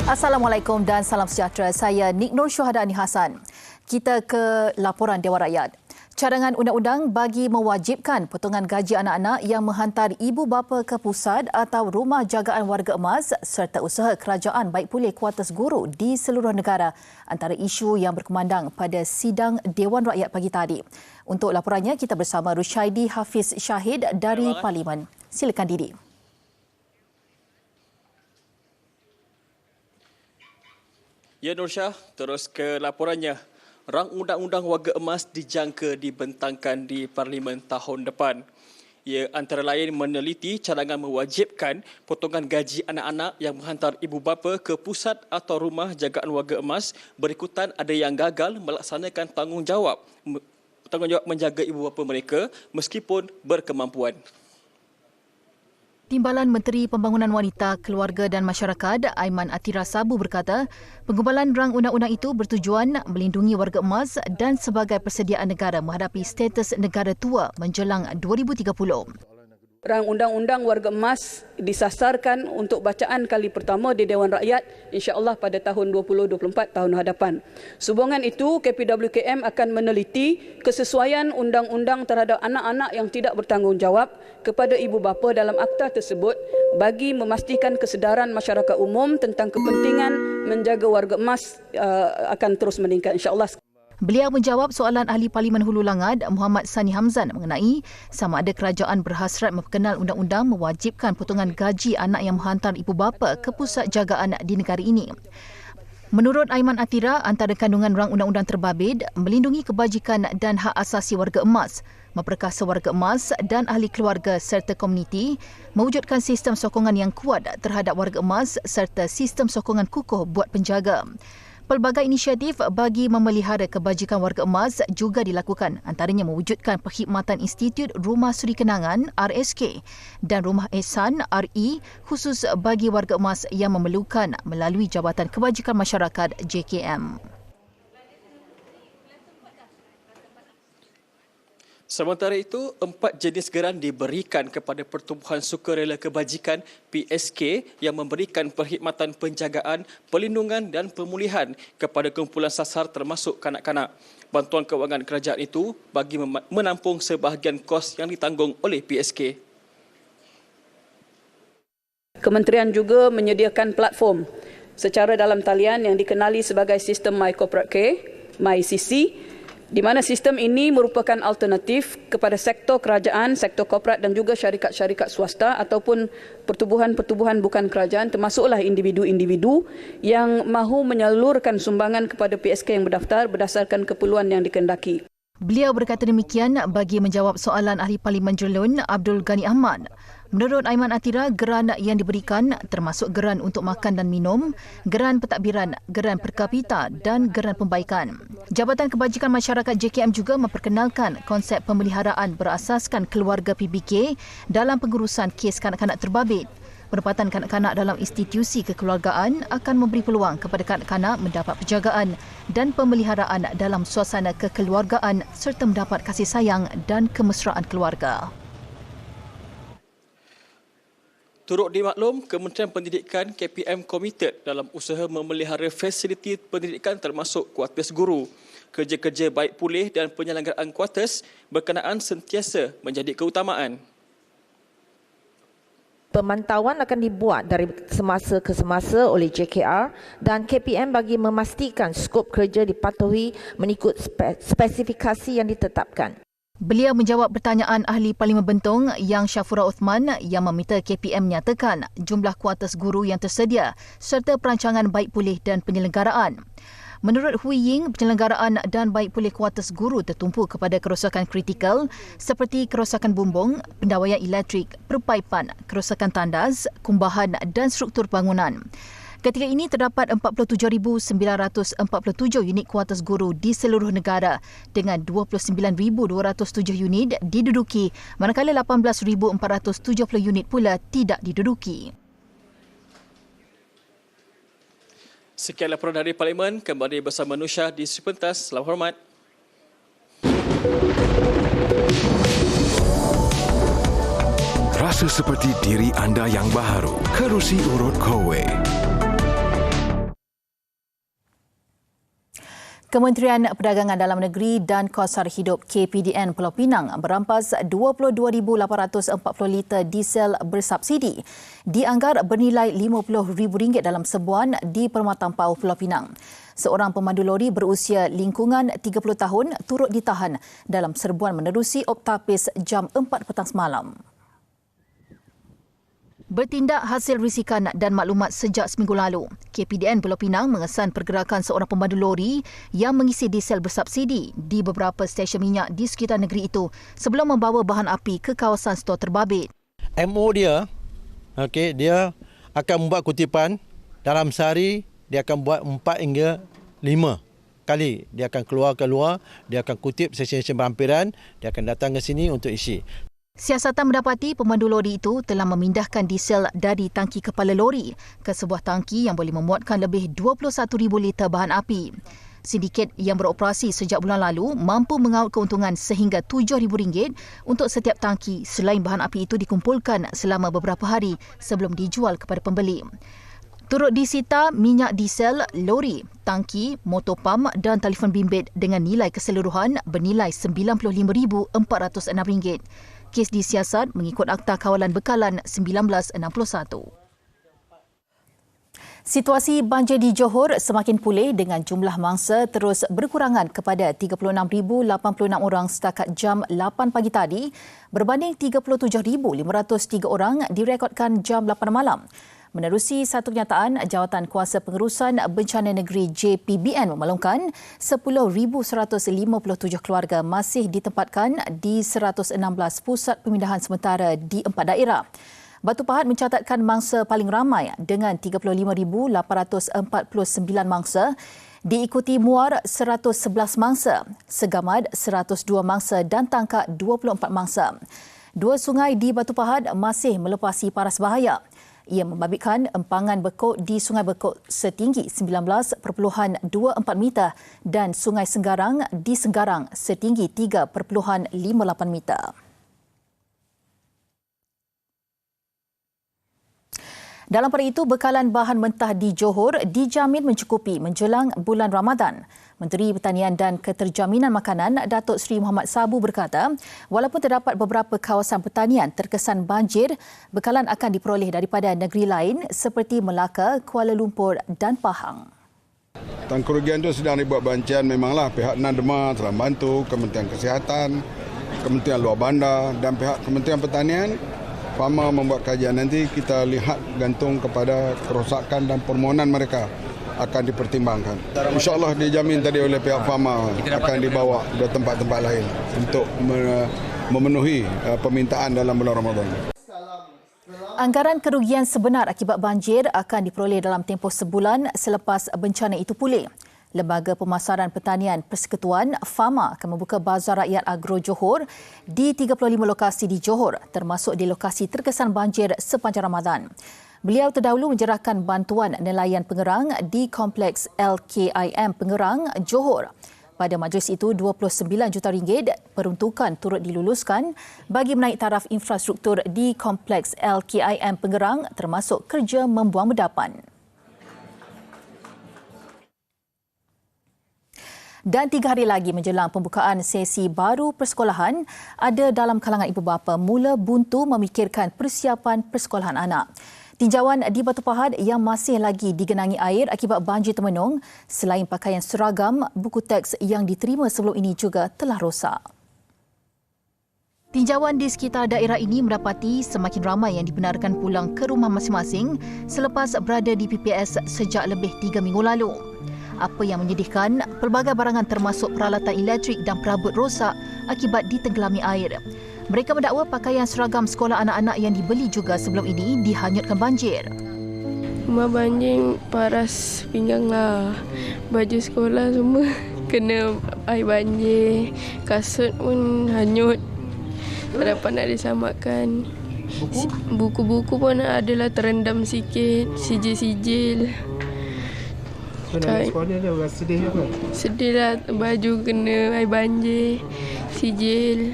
Assalamualaikum dan salam sejahtera. Saya Nik Nur Syuhada Ani Hassan. Kita ke laporan Dewan Rakyat. Cadangan undang-undang bagi mewajibkan potongan gaji anak-anak yang menghantar ibu bapa ke pusat atau rumah jagaan warga emas serta usaha kerajaan baik pulih kuartus guru di seluruh negara antara isu yang berkumandang pada sidang Dewan Rakyat pagi tadi. Untuk laporannya kita bersama Rushaidi Hafiz Syahid dari Parlimen. Silakan Didi. Ya Nursyah, terus ke laporannya. Rang Undang-Undang Warga Emas dijangka dibentangkan di Parlimen tahun depan. Ia antara lain meneliti cadangan mewajibkan potongan gaji anak-anak yang menghantar ibu bapa ke pusat atau rumah jagaan warga emas berikutan ada yang gagal melaksanakan tanggungjawab menjaga ibu bapa mereka meskipun berkemampuan. Timbalan Menteri Pembangunan Wanita, Keluarga dan Masyarakat Aiman Atira Sabu berkata, penggubalan rang undang-undang itu bertujuan melindungi warga emas dan sebagai persediaan negara menghadapi status negara tua menjelang 2030. Rang Undang-Undang Warga Emas disasarkan untuk bacaan kali pertama di Dewan Rakyat insya-Allah pada tahun 2024 tahun hadapan. Sehubungan itu, KPWKM akan meneliti kesesuaian undang-undang terhadap anak-anak yang tidak bertanggungjawab kepada ibu bapa dalam akta tersebut bagi memastikan kesedaran masyarakat umum tentang kepentingan menjaga warga emas akan terus meningkat insya-Allah. Beliau menjawab soalan Ahli Parlimen Hulu Langad Muhammad Sani Hamzan mengenai sama ada kerajaan berhasrat memperkenal undang-undang mewajibkan potongan gaji anak yang menghantar ibu bapa ke pusat jagaan di negara ini. Menurut Aiman Atira, antara kandungan rang undang-undang terbabit melindungi kebajikan dan hak asasi warga emas, memperkasa warga emas dan ahli keluarga serta komuniti, mewujudkan sistem sokongan yang kuat terhadap warga emas serta sistem sokongan kukuh buat penjaga. Pelbagai inisiatif bagi memelihara kebajikan warga emas juga dilakukan, antaranya mewujudkan perkhidmatan Institut Rumah Suri Kenangan RSK dan Rumah Ehsan RE khusus bagi warga emas yang memerlukan melalui Jabatan Kebajikan Masyarakat JKM. Sementara itu, 4 jenis geran diberikan kepada Pertubuhan Sukarela Kebajikan PSK yang memberikan perkhidmatan penjagaan, perlindungan dan pemulihan kepada kumpulan sasar termasuk kanak-kanak. Bantuan kewangan kerajaan itu bagi menampung sebahagian kos yang ditanggung oleh PSK. Kementerian juga menyediakan platform secara dalam talian yang dikenali sebagai sistem My Corporate Care, MyCC, di mana sistem ini merupakan alternatif kepada sektor kerajaan, sektor korporat dan juga syarikat-syarikat swasta ataupun pertubuhan-pertubuhan bukan kerajaan termasuklah individu-individu yang mahu menyalurkan sumbangan kepada PSK yang berdaftar berdasarkan keperluan yang dikehendaki. Beliau berkata demikian bagi menjawab soalan Ahli Parlimen Jelun Abdul Ghani Ahmad. Menurut Aiman Atira, geran yang diberikan termasuk geran untuk makan dan minum, geran pentadbiran, geran per kapita dan geran pembaikan. Jabatan Kebajikan Masyarakat JKM juga memperkenalkan konsep pemeliharaan berasaskan keluarga PBK dalam pengurusan kes kanak-kanak terbabit. Penempatan kanak-kanak dalam institusi kekeluargaan akan memberi peluang kepada kanak-kanak mendapat penjagaan dan pemeliharaan dalam suasana kekeluargaan serta mendapat kasih sayang dan kemesraan keluarga. Turut dimaklum, Kementerian Pendidikan KPM komited dalam usaha memelihara fasiliti pendidikan termasuk kuartus guru. Kerja-kerja baik pulih dan penyelenggaraan kuartus berkenaan sentiasa menjadi keutamaan. Pemantauan akan dibuat dari semasa ke semasa oleh JKR dan KPM bagi memastikan skop kerja dipatuhi mengikut spesifikasi yang ditetapkan. Beliau menjawab pertanyaan Ahli Parlimen Bentong yang Syafura Uthman yang meminta KPM menyatakan jumlah kuartus guru yang tersedia serta perancangan baik pulih dan penyelenggaraan. Menurut Hui Ying, penyelenggaraan dan baik pulih kuartus guru tertumpu kepada kerosakan kritikal seperti kerosakan bumbung, pendawaian elektrik, perpaipan, kerosakan tandas, kumbahan dan struktur bangunan. Ketika ini terdapat 47,947 unit kuartus guru di seluruh negara dengan 29,207 unit diduduki manakala 18,470 unit pula tidak diduduki. Sekian laporan dari Parlimen, kembali bersama Nusha di Sepentas. Selamat hormat. Rasa seperti diri anda yang baharu. Kerusi urut Kowe. Kementerian Perdagangan Dalam Negeri dan Kos Sara Hidup KPDN Pulau Pinang berampas 22,840 liter diesel bersubsidi dianggar bernilai RM50,000 dalam sebuan di Permatang Pau Pulau Pinang. Seorang pemandu lori berusia lingkungan 30 tahun turut ditahan dalam serbuan menerusi optapis jam 4 petang semalam. Bertindak hasil risikan dan maklumat sejak seminggu lalu, KPDN Pulau Pinang mengesan pergerakan seorang pemandu lori yang mengisi diesel bersubsidi di beberapa stesen minyak di sekitar negeri itu sebelum membawa bahan api ke kawasan stor terbabit. MO dia, dia akan membuat kutipan dalam sehari, dia akan buat 4 hingga 5 kali. Dia akan keluar, dia akan kutip stesen-stesen berhampiran, dia akan datang ke sini untuk isi. Siasatan mendapati pemandu lori itu telah memindahkan diesel dari tangki kepala lori ke sebuah tangki yang boleh memuatkan lebih 21,000 liter bahan api. Sindiket yang beroperasi sejak bulan lalu mampu mengaut keuntungan sehingga RM7,000 untuk setiap tangki selain bahan api itu dikumpulkan selama beberapa hari sebelum dijual kepada pembeli. Turut disita minyak diesel, lori, tangki, motor pam dan telefon bimbit dengan nilai keseluruhan bernilai RM95,406. Kes disiasat mengikut Akta Kawalan Bekalan 1961. Situasi banjir di Johor semakin pulih dengan jumlah mangsa terus berkurangan kepada 36,086 orang setakat jam 8 pagi tadi berbanding 37,503 orang direkodkan jam 8 malam. Menerusi satu kenyataan, Jawatan Kuasa Pengurusan Bencana Negeri JPBN memaklumkan 10,157 keluarga masih ditempatkan di 116 pusat pemindahan sementara di 4 daerah. Batu Pahat mencatatkan mangsa paling ramai dengan 35,849 mangsa, diikuti Muar 111 mangsa, Segamad 102 mangsa dan Tangkak 24 mangsa. Dua sungai di Batu Pahat masih melepasi paras bahaya. Ia membabitkan empangan bekuk di Sungai Bekuk setinggi 19.24 meter dan Sungai Senggarang di Senggarang setinggi 3.58 meter. Dalam pada itu, bekalan bahan mentah di Johor dijamin mencukupi menjelang bulan Ramadan. Menteri Pertanian dan Keterjaminan Makanan Datuk Seri Muhammad Sabu berkata, walaupun terdapat beberapa kawasan pertanian terkesan banjir, bekalan akan diperoleh daripada negeri lain seperti Melaka, Kuala Lumpur dan Pahang. Tentang kerugian itu sedang dibuat bancian, memanglah pihak NADMA telah membantu, Kementerian Kesihatan, Kementerian Luar Bandar dan pihak Kementerian Pertanian. Farma membuat kajian, nanti kita lihat gantung kepada kerosakan dan permohonan mereka akan dipertimbangkan. InsyaAllah dijamin tadi oleh pihak Farma akan dibawa ke tempat-tempat lain untuk memenuhi permintaan dalam bulan Ramadan. Anggaran kerugian sebenar akibat banjir akan diperoleh dalam tempoh sebulan selepas bencana itu pulih. Lembaga Pemasaran Pertanian Persekutuan Farma akan membuka Bazar Rakyat Agro Johor di 35 lokasi di Johor termasuk di lokasi terkesan banjir sepanjang Ramadan. Beliau terdahulu menyerahkan bantuan nelayan pengerang di Kompleks LKIM Pengerang, Johor. Pada majlis itu, RM29 juta peruntukan turut diluluskan bagi menaik taraf infrastruktur di Kompleks LKIM Pengerang termasuk kerja membuang medapan. Dan 3 hari lagi menjelang pembukaan sesi baru persekolahan, ada dalam kalangan ibu bapa mula buntu memikirkan persiapan persekolahan anak. Tinjauan di Batu Pahat yang masih lagi digenangi air akibat banjir temenung, selain pakaian seragam, buku teks yang diterima sebelum ini juga telah rosak. Tinjauan di sekitar daerah ini mendapati semakin ramai yang dibenarkan pulang ke rumah masing-masing selepas berada di PPS sejak lebih 3 minggu lalu. Apa yang menyedihkan, pelbagai barangan termasuk peralatan elektrik dan perabot rosak akibat ditenggelami air. Mereka mendakwa pakaian seragam sekolah anak-anak yang dibeli juga sebelum ini dihanyutkan banjir. Rumah banjir paras pinggang lah. Baju sekolah semua kena air banjir. Kasut pun hanyut. Tak dapat nak disamakan. Buku-buku pun adalah terendam sikit. Sijil-sijil. Nak sekolah dia orang sedih apa? Sedih lah, baju kena air banjir, sijil.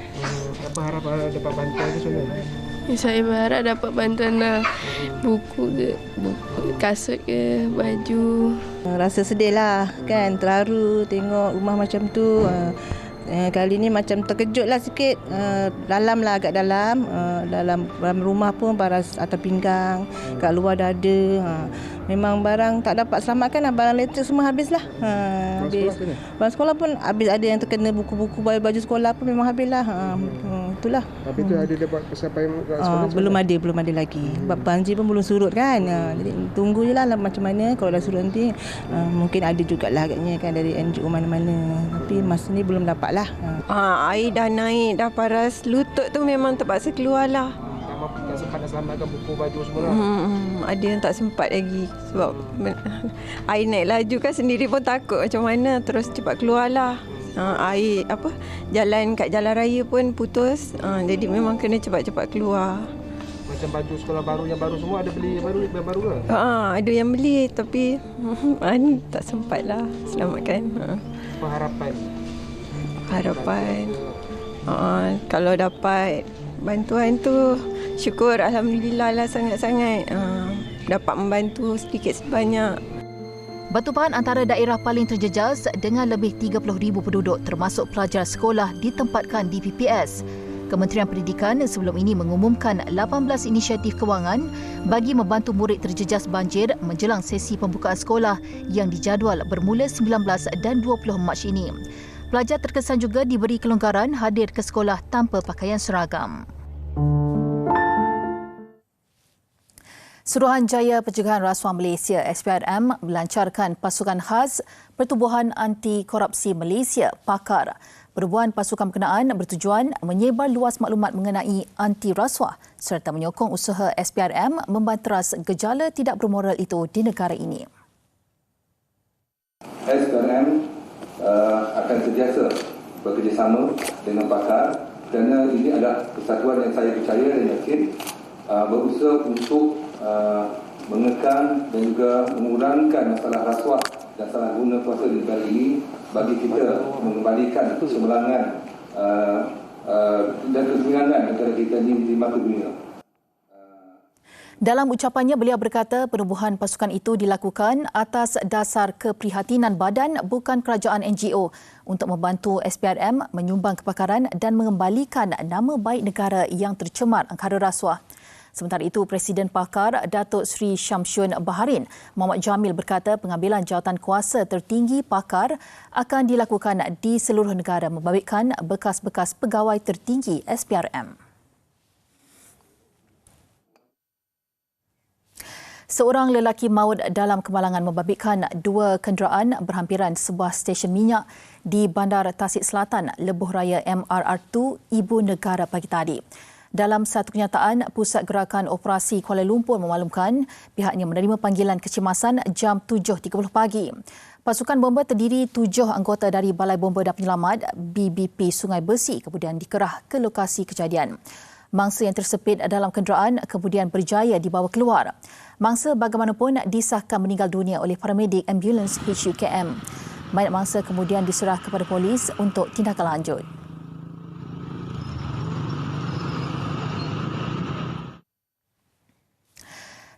Apa harap dapat bantuan tu sebenarnya? Saya berharap dapat bantuan buku ke, kasut ke, baju. Rasa sedih lah kan, terharu tengok rumah macam tu. Kali ni macam terkejut lah sikit. Dalam lah, agak dalam. Dalam rumah pun baras atas pinggang, kat luar dada. Memang barang tak dapat selamatkan lah. Barang elektrik semua habis lah. Habis. Barang sekolah pun habis. Ada yang terkena buku-buku, baju sekolah pun memang habis lah. Itulah. Tapi tu ada dapat kesampaian kat sekolah? Belum ada lagi. Sebab banjir pun belum surut kan. Jadi tunggu je lah macam mana. Kalau dah surut nanti mungkin ada jugalah agaknya kan dari NGO mana-mana. Tapi masa ni belum dapat lah. Air dah naik, dah paras lutut tu, memang terpaksa keluar lah. Tak sempat nak selamatkan buku baju semua lah. Ada yang tak sempat lagi sebab air naik laju kan, sendiri pun takut macam mana, terus cepat keluar lah. Air jalan kat jalan raya pun putus, jadi memang kena cepat-cepat keluar. Macam baju sekolah baru, yang baru semua ada beli yang baru ke? Ada yang beli tapi tak sempat lah selamatkan. Harapan kalau dapat bantuan tu syukur, alhamdulillah lah, sangat-sangat dapat membantu sedikit sebanyak. Batu Pahat antara daerah paling terjejas dengan lebih 30,000 penduduk termasuk pelajar sekolah ditempatkan di PPS. Kementerian Pendidikan sebelum ini mengumumkan 18 inisiatif kewangan bagi membantu murid terjejas banjir menjelang sesi pembukaan sekolah yang dijadual bermula 19 dan 20 Mac ini. Pelajar terkesan juga diberi kelonggaran hadir ke sekolah tanpa pakaian seragam. Suruhanjaya Pencegahan Rasuah Malaysia SPRM melancarkan pasukan khas Pertubuhan Anti Korupsi Malaysia PAKAR. Perubahan pasukan berkenaan bertujuan menyebar luas maklumat mengenai anti rasuah serta menyokong usaha SPRM membanteras gejala tidak bermoral itu di negara ini. SPRM akan sentiasa bekerjasama dengan PAKAR kerana ini adalah kesatuan yang saya percaya dan yakin berusaha untuk mengekan dan juga mengurangkan masalah rasuah dan salah guna kuasa di negara ini bagi kita mengembalikan keseimbangan dan keseimbangan negara kita ini di mata dunia. Dalam ucapannya, beliau berkata penubuhan pasukan itu dilakukan atas dasar keprihatinan badan bukan kerajaan NGO untuk membantu SPRM menyumbang kepakaran dan mengembalikan nama baik negara yang tercemar angkara rasuah. Sementara itu, Presiden PAKAR Datuk Seri Syamshun Baharin Muhammad Jamil berkata pengambilan jawatan kuasa tertinggi PAKAR akan dilakukan di seluruh negara membabitkan bekas-bekas pegawai tertinggi SPRM. Seorang lelaki maut dalam kemalangan membabitkan 2 kenderaan berhampiran sebuah stesen minyak di Bandar Tasik Selatan, Lebuh Raya MRR2, Ibu Negara pagi tadi. Dalam satu kenyataan, Pusat Gerakan Operasi Kuala Lumpur memaklumkan pihaknya menerima panggilan kecemasan jam 7.30 pagi. Pasukan bomba terdiri 7 anggota dari Balai Bomba dan Penyelamat BBP Sungai Besi kemudian dikerah ke lokasi kejadian. Mangsa yang tersepit dalam kenderaan kemudian berjaya dibawa keluar. Mangsa bagaimanapun disahkan meninggal dunia oleh paramedik ambulans HUKM. Mayat mangsa kemudian diserah kepada polis untuk tindakan lanjut.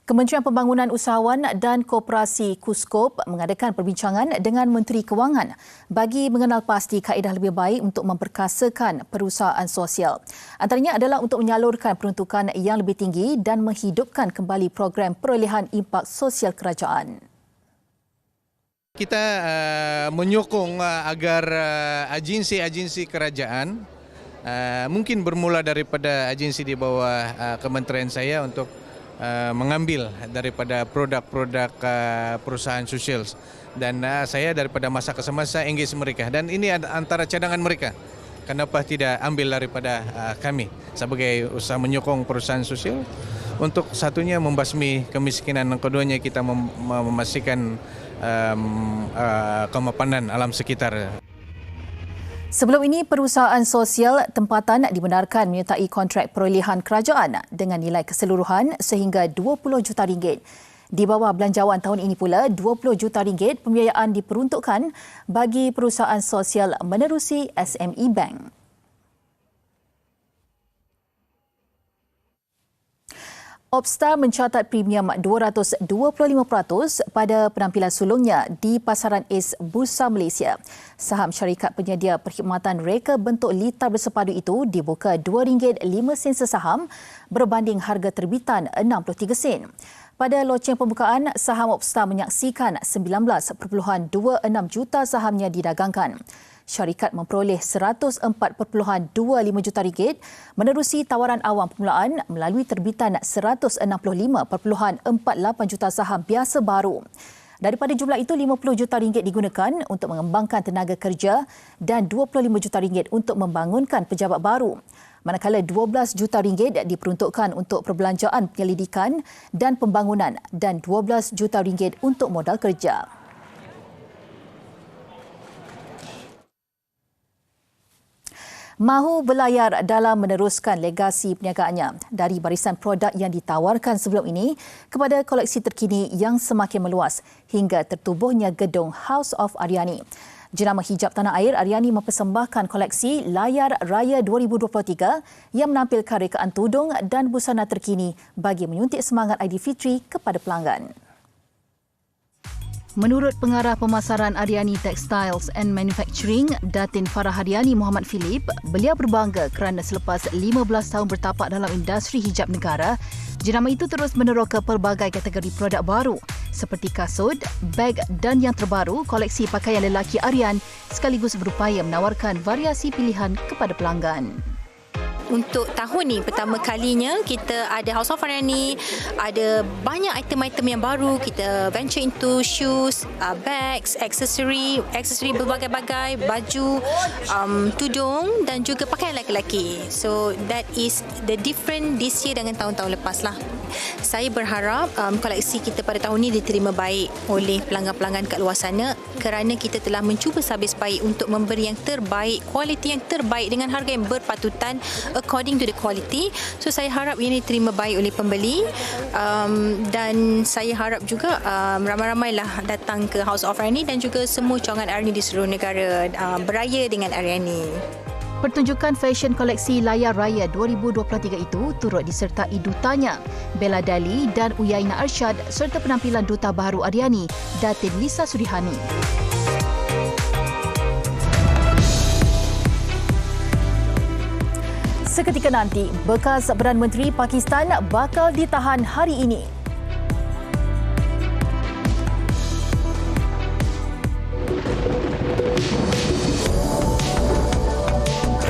Kementerian Pembangunan Usahawan dan Koperasi KUSKOP mengadakan perbincangan dengan Menteri Kewangan bagi mengenal pasti kaedah lebih baik untuk memperkasakan perusahaan sosial. Antaranya adalah untuk menyalurkan peruntukan yang lebih tinggi dan menghidupkan kembali program perolehan impak sosial kerajaan. Kita menyokong agar agensi-agensi kerajaan mungkin bermula daripada agensi di bawah kementerian saya untuk mengambil daripada produk-produk perusahaan sosial dan saya daripada masa ke semasa engage mereka dan ini antara cadangan mereka. Kenapa tidak ambil daripada kami sebagai usaha menyokong perusahaan sosial untuk satunya membasmi kemiskinan dan keduanya kita memastikan kemapanan alam sekitar. Sebelum ini, perusahaan sosial tempatan dibenarkan menyertai kontrak perolehan kerajaan dengan nilai keseluruhan sehingga RM20 juta. Di bawah belanjawan tahun ini pula, RM20 juta pembiayaan diperuntukkan bagi perusahaan sosial menerusi SME Bank. Opstar mencatat premium 225% pada penampilan sulungnya di pasaran East Bursa Malaysia. Saham syarikat penyedia perkhidmatan reka bentuk litar bersepadu itu dibuka RM2.05 sesaham berbanding harga terbitan 63 sen. Pada loceng pembukaan, saham Opstar menyaksikan 19.26 juta sahamnya didagangkan. Syarikat memperoleh RM104.25 juta menerusi tawaran awam permulaan melalui terbitan 165.48 juta saham biasa baru. Daripada jumlah itu, RM50 juta digunakan untuk mengembangkan tenaga kerja dan RM25 juta untuk membangunkan pejabat baru. Manakala RM12 juta diperuntukkan untuk perbelanjaan penyelidikan dan pembangunan dan RM12 juta untuk modal kerja. Mahu berlayar dalam meneruskan legasi perniagaannya dari barisan produk yang ditawarkan sebelum ini kepada koleksi terkini yang semakin meluas hingga tertubuhnya gedung House of Aryani. Jenama hijab tanah air, Aryani mempersembahkan koleksi Layar Raya 2023 yang menampilkan rekaan tudung dan busana terkini bagi menyuntik semangat Aidilfitri kepada pelanggan. Menurut Pengarah Pemasaran Aryani Textiles and Manufacturing, Datin Farah Haryani Muhammad Philip, beliau berbangga kerana selepas 15 tahun bertapak dalam industri hijab negara, jenama itu terus meneroka pelbagai kategori produk baru seperti kasut, beg dan yang terbaru, koleksi pakaian lelaki Aryan sekaligus berupaya menawarkan variasi pilihan kepada pelanggan. Untuk tahun ni pertama kalinya kita ada House of Aryani, ada banyak item-item yang baru. Kita venture into shoes, bags, aksesori berbagai-bagai, baju, tudung dan juga pakaian lelaki. So that is the different this year dengan tahun-tahun lepas lah. Saya berharap koleksi kita pada tahun ini diterima baik oleh pelanggan-pelanggan kat luar sana kerana kita telah mencuba sehabis baik untuk memberi yang terbaik, kualiti yang terbaik dengan harga yang berpatutan according to the quality. So saya harap ini diterima baik oleh pembeli dan saya harap juga ramai-ramailah datang ke House of Aryani dan juga semua cawangan Aryani di seluruh negara beraya dengan Aryani. Pertunjukan fashion koleksi Layar Raya 2023 itu turut disertai dutanya Bella Dali dan Uyaina Arsyad serta penampilan duta baharu Aryani, Datin Lisa Surihani. Seketika nanti, bekas Perdana Menteri Pakistan bakal ditahan hari ini.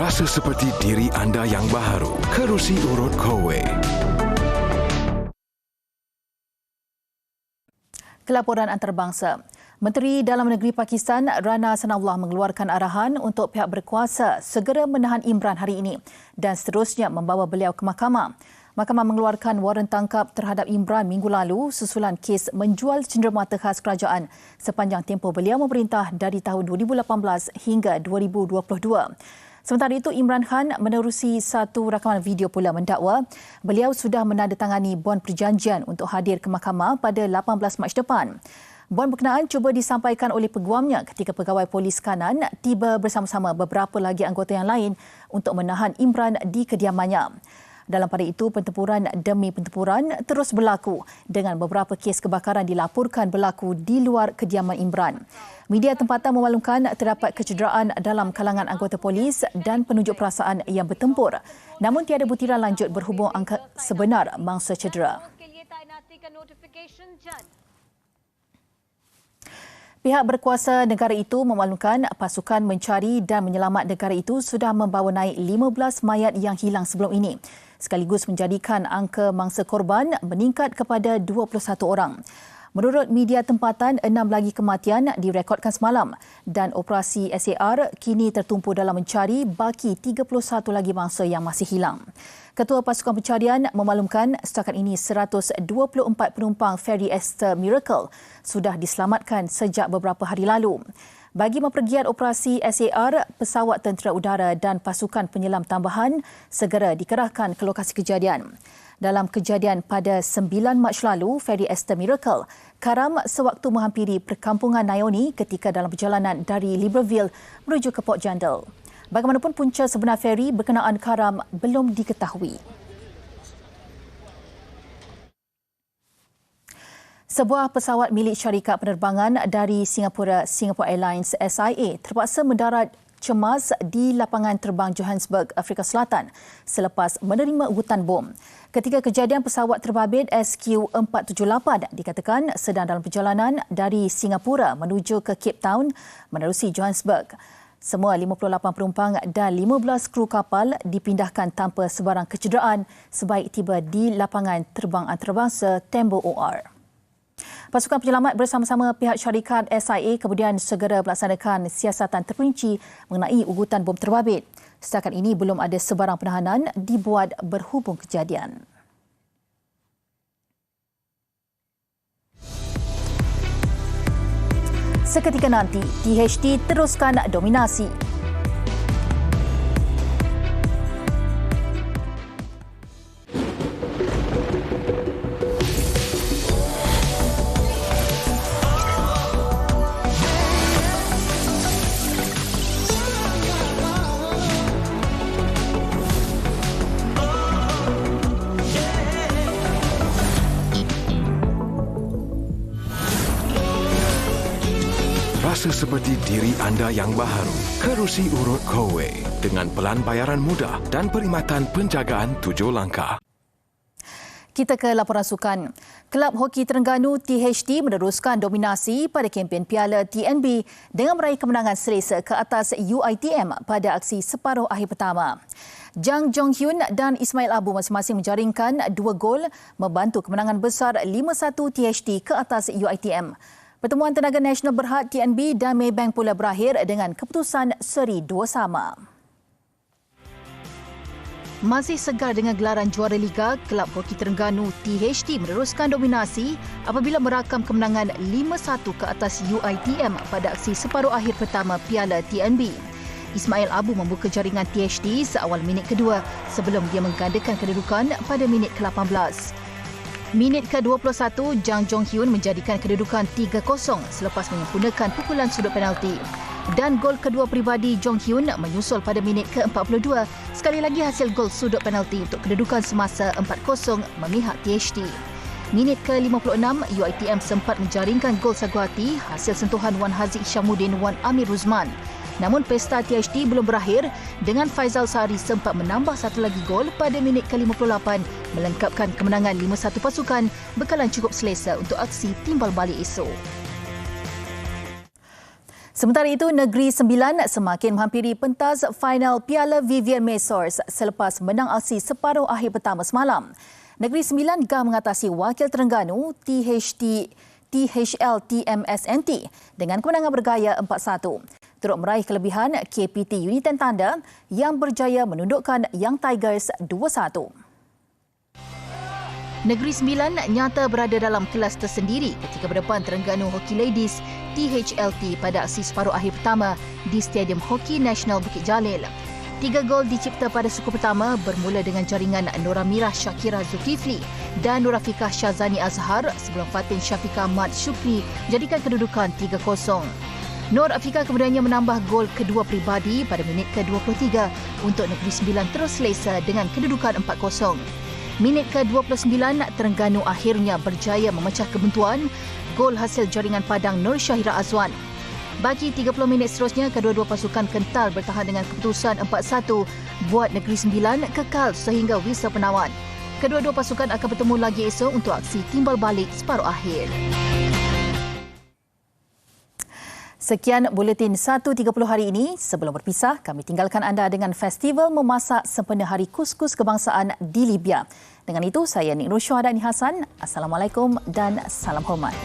Rasa seperti diri anda yang baharu. Kerusi urut Kowe. Kelaporan antarabangsa. Menteri Dalam Negeri Pakistan Rana Sanawullah mengeluarkan arahan untuk pihak berkuasa segera menahan Imran hari ini dan seterusnya membawa beliau ke mahkamah. Mahkamah mengeluarkan waran tangkap terhadap Imran minggu lalu susulan kes menjual cenderamata khas kerajaan sepanjang tempoh beliau memerintah dari tahun 2018 hingga 2022. Sementara itu, Imran Khan menerusi satu rakaman video pula mendakwa beliau sudah menandatangani bon perjanjian untuk hadir ke mahkamah pada 18 Mac depan. Bon berkenaan cuba disampaikan oleh peguamnya ketika pegawai polis kanan tiba bersama-sama beberapa lagi anggota yang lain untuk menahan Imran di kediamannya. Dalam pada itu, pertempuran demi pertempuran terus berlaku dengan beberapa kes kebakaran dilaporkan berlaku di luar kediaman Imran. Media tempatan memaklumkan terdapat kecederaan dalam kalangan anggota polis dan penunjuk perasaan yang bertempur. Namun tiada butiran lanjut berhubung angka sebenar mangsa cedera. Pihak berkuasa negara itu memaklumkan pasukan mencari dan menyelamat negara itu sudah membawa naik 15 mayat yang hilang sebelum ini, sekaligus menjadikan angka mangsa korban meningkat kepada 21 orang. Menurut media tempatan, 6 lagi kematian direkodkan semalam dan operasi SAR kini tertumpu dalam mencari baki 31 lagi mangsa yang masih hilang. Ketua Pasukan Pencarian memaklumkan setakat ini 124 penumpang feri Esther Miracle sudah diselamatkan sejak beberapa hari lalu. Bagi mempergiat operasi SAR, pesawat tentera udara dan pasukan penyelam tambahan segera dikerahkan ke lokasi kejadian. Dalam kejadian pada 9 Mac lalu, feri Esther Miracle karam sewaktu menghampiri perkampungan Naoni ketika dalam perjalanan dari Libreville menuju ke Port Jandal. Bagaimanapun, punca sebenar feri berkenaan karam belum diketahui. Sebuah pesawat milik syarikat penerbangan dari Singapore Airlines SIA terpaksa mendarat cemas di lapangan terbang Johannesburg, Afrika Selatan selepas menerima ugutan bom. Ketika kejadian, pesawat terbabit SQ478 dikatakan sedang dalam perjalanan dari Singapura menuju ke Cape Town menerusi Johannesburg. Semua 58 penumpang dan 15 kru kapal dipindahkan tanpa sebarang kecederaan sebaik tiba di lapangan terbang antarabangsa Tambo OR. Pasukan penyelamat bersama-sama pihak syarikat SIA kemudian segera melaksanakan siasatan terperinci mengenai ugutan bom terbabit. Setakat ini belum ada sebarang penahanan dibuat berhubung kejadian. Seketika nanti, THD teruskan dominasi. Rasa seperti diri anda yang baharu. Kerusi urut Kowe dengan pelan bayaran mudah dan perkhidmatan penjagaan 7 langkah. Kita ke laporan sukan. Kelab Hoki Terengganu THD meneruskan dominasi pada kempen Piala TNB dengan meraih kemenangan selesa ke atas UiTM pada aksi separuh akhir pertama. Jang Jong Hyun dan Ismail Abu masing-masing menjaringkan 2 gol membantu kemenangan besar 5-1 THD ke atas UiTM. Pertemuan Tenaga Nasional Berhad TNB dan Maybank pula berakhir dengan keputusan seri 2-2. Masih segar dengan gelaran juara Liga, Kelab Hoki Terengganu THD meneruskan dominasi apabila merakam kemenangan 5-1 ke atas UiTM pada aksi separuh akhir pertama Piala TNB. Ismail Abu membuka jaringan THD seawal minit kedua sebelum dia menggandakan kedudukan pada minit ke-18. Minit ke-21, Jang Jong Hyun menjadikan kedudukan 3-0 selepas menyempurnakan pukulan sudut penalti. Dan gol kedua peribadi Jong Hyun menyusul pada minit ke-42, sekali lagi hasil gol sudut penalti untuk kedudukan semasa 4-0 memihak THD. Minit ke-56, UiTM sempat menjaringkan gol sagu hati hasil sentuhan Wan Haziq Syamuddin Wan Amir Ruzman. Namun pesta THD belum berakhir dengan Faizal Sari sempat menambah satu lagi gol pada minit ke-58 melengkapkan kemenangan 5-1 pasukan bekalan cukup selesa untuk aksi timbal balik esok. Sementara itu, Negeri Sembilan semakin menghampiri pentas final Piala Vivian Maestros selepas menang aksi separuh akhir pertama semalam. Negeri Sembilan gah mengatasi wakil Terengganu THL TMSNT dengan kemenangan bergaya 4-1. Turut meraih kelebihan KPT Unitan Tanda yang berjaya menundukkan Young Tigers 2-1. Negeri Sembilan nyata berada dalam kelas tersendiri ketika berdepan Terengganu Hockey Ladies THLT pada aksi separuh akhir pertama di Stadium Hoki Nasional Bukit Jalil. 3 gol dicipta pada suku pertama bermula dengan jaringan Nora Mirah Syakira Zulkifli dan Nur Afikah Syazani Azhar sebelum Fatin Syafiqah Mat Syukri jadikan kedudukan 3-0. Nur Afikah kemudiannya menambah gol kedua peribadi pada minit ke-23 untuk Negeri Sembilan terus selesa dengan kedudukan 4-0. Minit ke-29, Terengganu akhirnya berjaya memecah kebuntuan gol hasil jaringan padang Nur Syahira Azwan. Bagi 30 minit seterusnya, kedua-dua pasukan kental bertahan dengan keputusan 4-1 buat Negeri Sembilan kekal sehingga wisa penawan. Kedua-dua pasukan akan bertemu lagi esok untuk aksi timbal balik separuh akhir. Sekian Buletin 1.30 hari ini. Sebelum berpisah, kami tinggalkan anda dengan festival memasak sempena Hari Kuskus Kebangsaan di Libya. Dengan itu, saya Nik Nur Syuhadani Hasan. Assalamualaikum dan salam hormat.